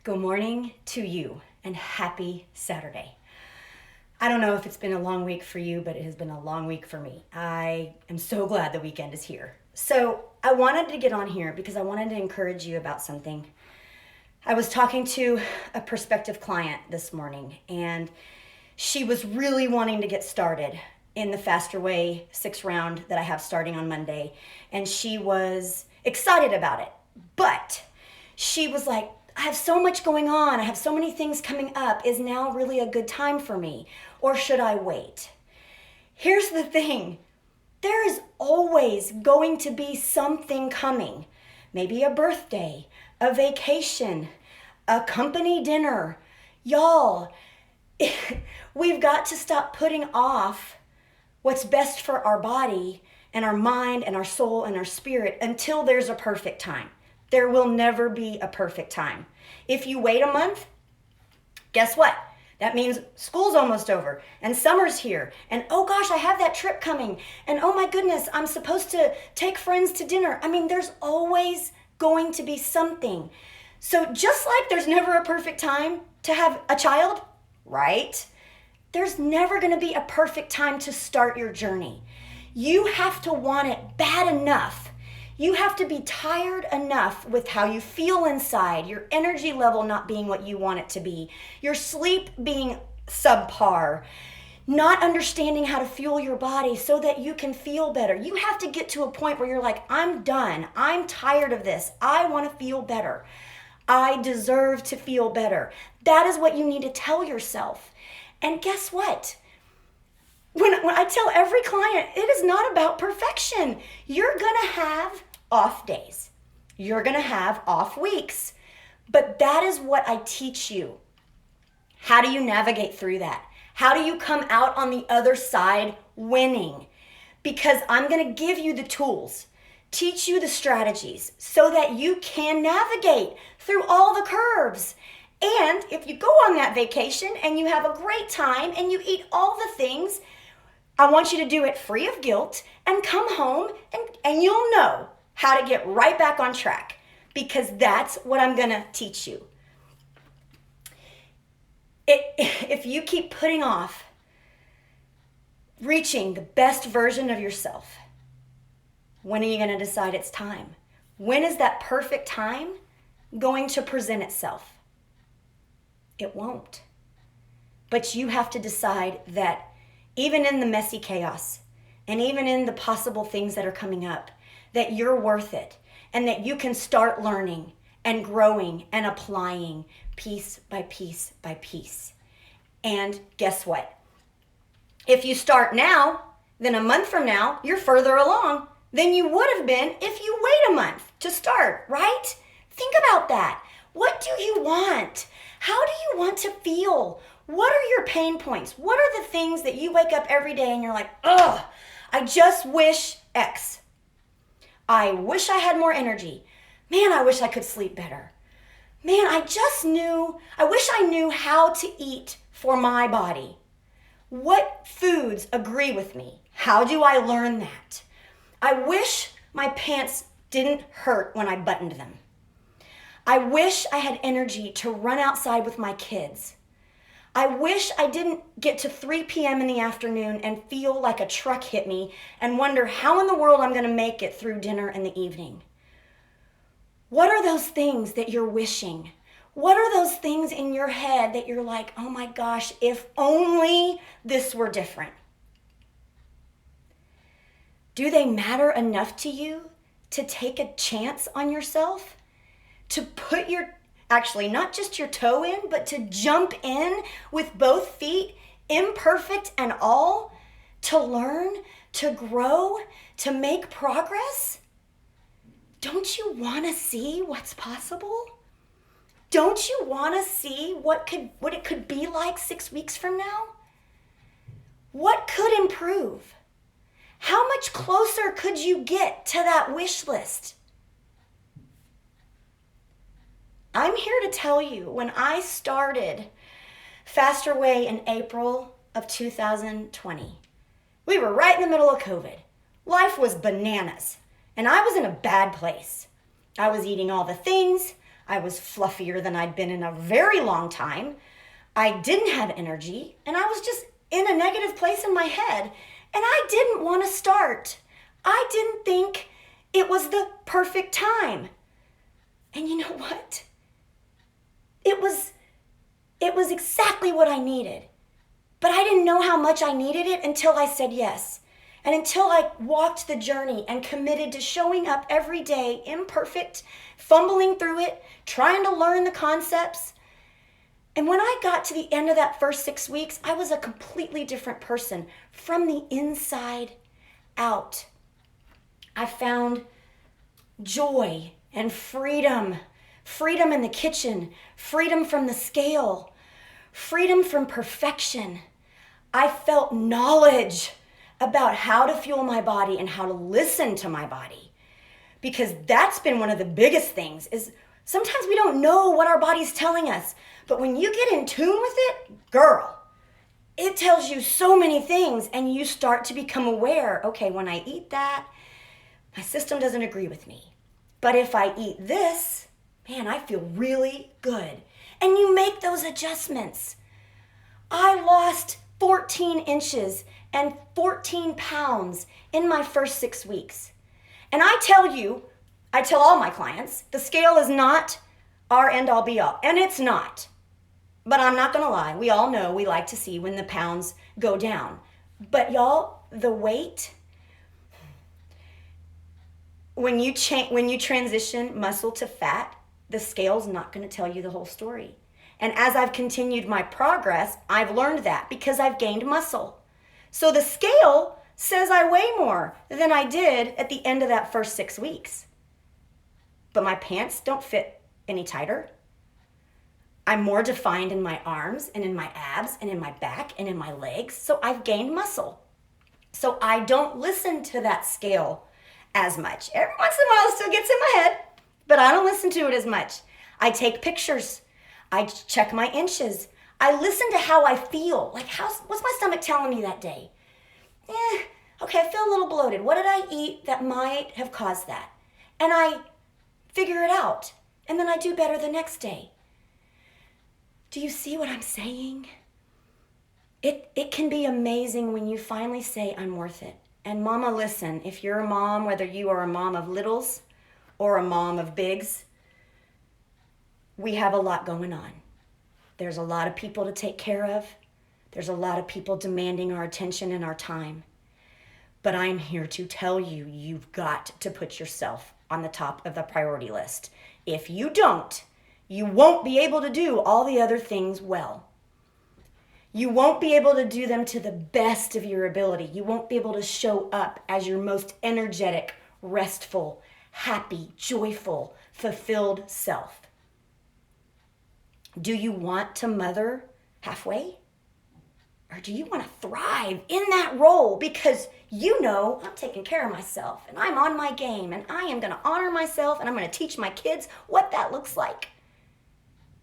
Good morning to you and happy Saturday. I don't know if it's been a long week for you, but it has been a long week for me. I am so glad the weekend is here. So, I wanted to get on here because I wanted to encourage you about something. I was talking to a prospective client this morning, and she was really wanting to get started in the Faster Way 6 round that I have starting on Monday, and she was excited about it. But she was like, I have so much going on. I have so many things coming up. Is now really a good time for me? Or should I wait? Here's the thing. There is always going to be something coming. Maybe a birthday, a vacation, a company dinner. Y'all, we've got to stop putting off what's best for our body and our mind and our soul and our spirit until there's a perfect time. There will never be a perfect time. If you wait a month, guess what? That means school's almost over and summer's here. And oh gosh, I have that trip coming. And oh my goodness, I'm supposed to take friends to dinner. I mean, there's always going to be something. So just like there's never a perfect time to have a child, right? There's never going to be a perfect time to start your journey. You have to want it bad enough. You have to be tired enough with how you feel inside, your energy level not being what you want it to be, your sleep being subpar, not understanding how to fuel your body so that you can feel better. You have to get to a point where you're like, I'm done. I'm tired of this. I want to feel better. I deserve to feel better. That is what you need to tell yourself. And guess what? When I tell every client, it is not about perfection. You're going to have off days. You're going to have off weeks. But that is what I teach you. How do you navigate through that? How do you come out on the other side winning? Because I'm going to give you the tools, teach you the strategies so that you can navigate through all the curves. And if you go on that vacation and you have a great time and you eat all the things, I want you to do it free of guilt and come home and you'll know how to get right back on track, because that's what I'm going to teach you. If you keep putting off reaching the best version of yourself, when are you going to decide it's time? When is that perfect time going to present itself? It won't. But you have to decide that even in the messy chaos and even in the possible things that are coming up, that you're worth it and that you can start learning and growing and applying piece by piece by piece. And guess what? If you start now, then a month from now, you're further along than you would have been if you wait a month to start, right? Think about that. What do you want? How do you want to feel? What are your pain points? What are the things that you wake up every day and you're like, ugh, I just wish X. I wish I had more energy. Man, I wish I could sleep better. Man, I wish I knew how to eat for my body. What foods agree with me? How do I learn that? I wish my pants didn't hurt when I buttoned them. I wish I had energy to run outside with my kids. I wish I didn't get to 3 p.m. in the afternoon and feel like a truck hit me and wonder how in the world I'm going to make it through dinner in the evening. What are those things that you're wishing? What are those things in your head that you're like, oh my gosh, if only this were different? Do they matter enough to you to take a chance on yourself? To put not just your toe in, but to jump in with both feet, imperfect and all, to learn, to grow, to make progress? Don't you want to see what's possible? Don't you want to see what it could be like 6 weeks from now? What could improve? How much closer could you get to that wish list? I'm here to tell you, when I started Faster Way in April of 2020, we were right in the middle of COVID. Life was bananas, and I was in a bad place. I was eating all the things. I was fluffier than I'd been in a very long time. I didn't have energy, and I was just in a negative place in my head, and I didn't want to start. I didn't think it was the perfect time. And you know what? It was exactly what I needed. But I didn't know how much I needed it until I said yes. And until I walked the journey and committed to showing up every day, imperfect, fumbling through it, trying to learn the concepts. And when I got to the end of that first 6 weeks, I was a completely different person from the inside out. I found joy and freedom. Freedom in the kitchen, freedom from the scale, freedom from perfection. I felt knowledge about how to fuel my body and how to listen to my body. Because that's been one of the biggest things is sometimes we don't know what our body's telling us. But when you get in tune with it, girl, it tells you so many things and you start to become aware, okay, when I eat that, my system doesn't agree with me. But if I eat this, man, I feel really good. And you make those adjustments. I lost 14 inches and 14 pounds in my first 6 weeks. And I tell all my clients, the scale is not our end all be all. And it's not. But I'm not going to lie. We all know we like to see when the pounds go down. But y'all, the weight, when you transition muscle to fat, the scale's not going to tell you the whole story. And as I've continued my progress, I've learned that because I've gained muscle. So the scale says I weigh more than I did at the end of that first 6 weeks. But my pants don't fit any tighter. I'm more defined in my arms and in my abs and in my back and in my legs. So I've gained muscle. So I don't listen to that scale as much. Every once in a while it still gets in my head, but I don't listen to it as much. I take pictures. I check my inches. I listen to how I feel. Like, what's my stomach telling me that day? Okay, I feel a little bloated. What did I eat that might have caused that? And I figure it out. And then I do better the next day. Do you see what I'm saying? It can be amazing when you finally say, I'm worth it. And mama, listen, if you're a mom, whether you are a mom of littles or a mom of bigs, we have a lot going on. There's a lot of people to take care of. There's a lot of people demanding our attention and our time. But I'm here to tell you, you've got to put yourself on the top of the priority list. If you don't, you won't be able to do all the other things well. You won't be able to do them to the best of your ability. You won't be able to show up as your most energetic, restful, happy, joyful, fulfilled self. Do you want to mother halfway? Or do you want to thrive in that role because you know I'm taking care of myself and I'm on my game and I am going to honor myself and I'm going to teach my kids what that looks like?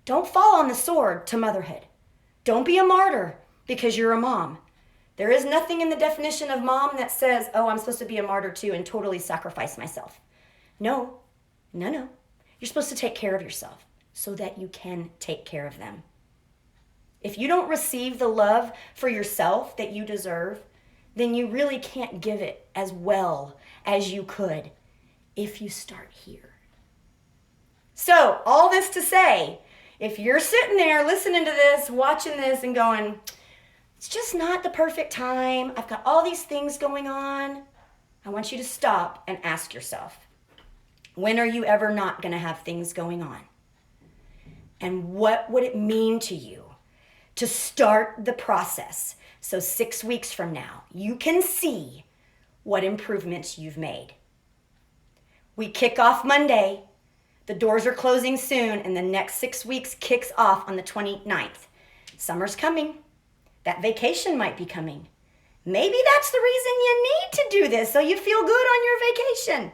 Don't fall on the sword to motherhood. Don't be a martyr because you're a mom. There is nothing in the definition of mom that says, oh, I'm supposed to be a martyr too and totally sacrifice myself. No. You're supposed to take care of yourself so that you can take care of them. If you don't receive the love for yourself that you deserve, then you really can't give it as well as you could if you start here. So, all this to say, if you're sitting there listening to this, watching this and going, it's just not the perfect time, I've got all these things going on, I want you to stop and ask yourself, when are you ever not going to have things going on? And what would it mean to you to start the process so 6 weeks from now you can see what improvements you've made? We kick off Monday. The doors are closing soon, and the next 6 weeks kicks off on the 29th. Summer's coming. That vacation might be coming. Maybe that's the reason you need to do this, so you feel good on your vacation.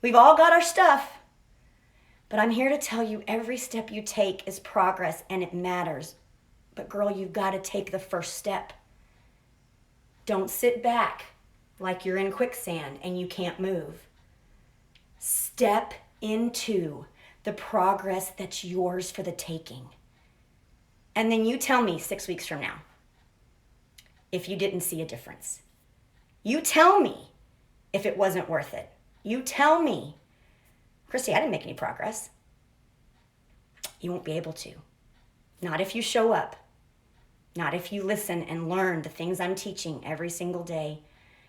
We've all got our stuff. But I'm here to tell you every step you take is progress, and it matters. But girl, you've got to take the first step. Don't sit back like you're in quicksand and you can't move. Step into the progress that's yours for the taking. And then you tell me 6 weeks from now if you didn't see a difference. You tell me if it wasn't worth it. You tell me, Christy, I didn't make any progress. You won't be able to. Not if you show up. Not if you listen and learn the things I'm teaching every single day,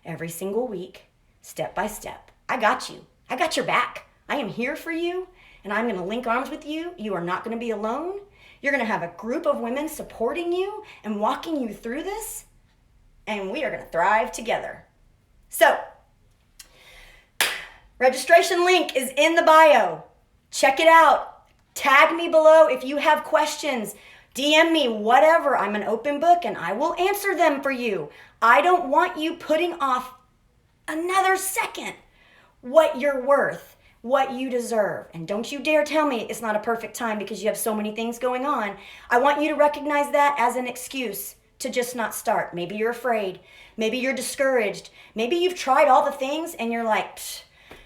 every single week, step by step. I got you. I got your back. I am here for you, and I'm going to link arms with you. You are not going to be alone. You're going to have a group of women supporting you and walking you through this, and we are going to thrive together. So, registration link is in the bio. Check it out. Tag me below if you have questions. DM me, whatever. I'm an open book and I will answer them for you. I don't want you putting off another second what you're worth, what you deserve. And don't you dare tell me it's not a perfect time because you have so many things going on. I want you to recognize that as an excuse to just not start. Maybe you're afraid. Maybe you're discouraged. Maybe you've tried all the things and you're like,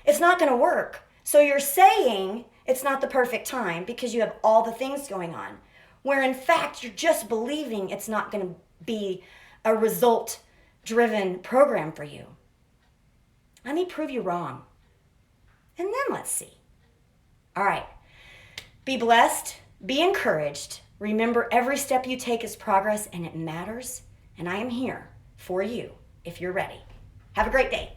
it's not going to work. So you're saying it's not the perfect time because you have all the things going on, where in fact you're just believing it's not going to be a result-driven program for you. Let me prove you wrong. And then let's see. All right. Be blessed. Be encouraged. Remember, every step you take is progress and it matters. And I am here for you if you're ready. Have a great day.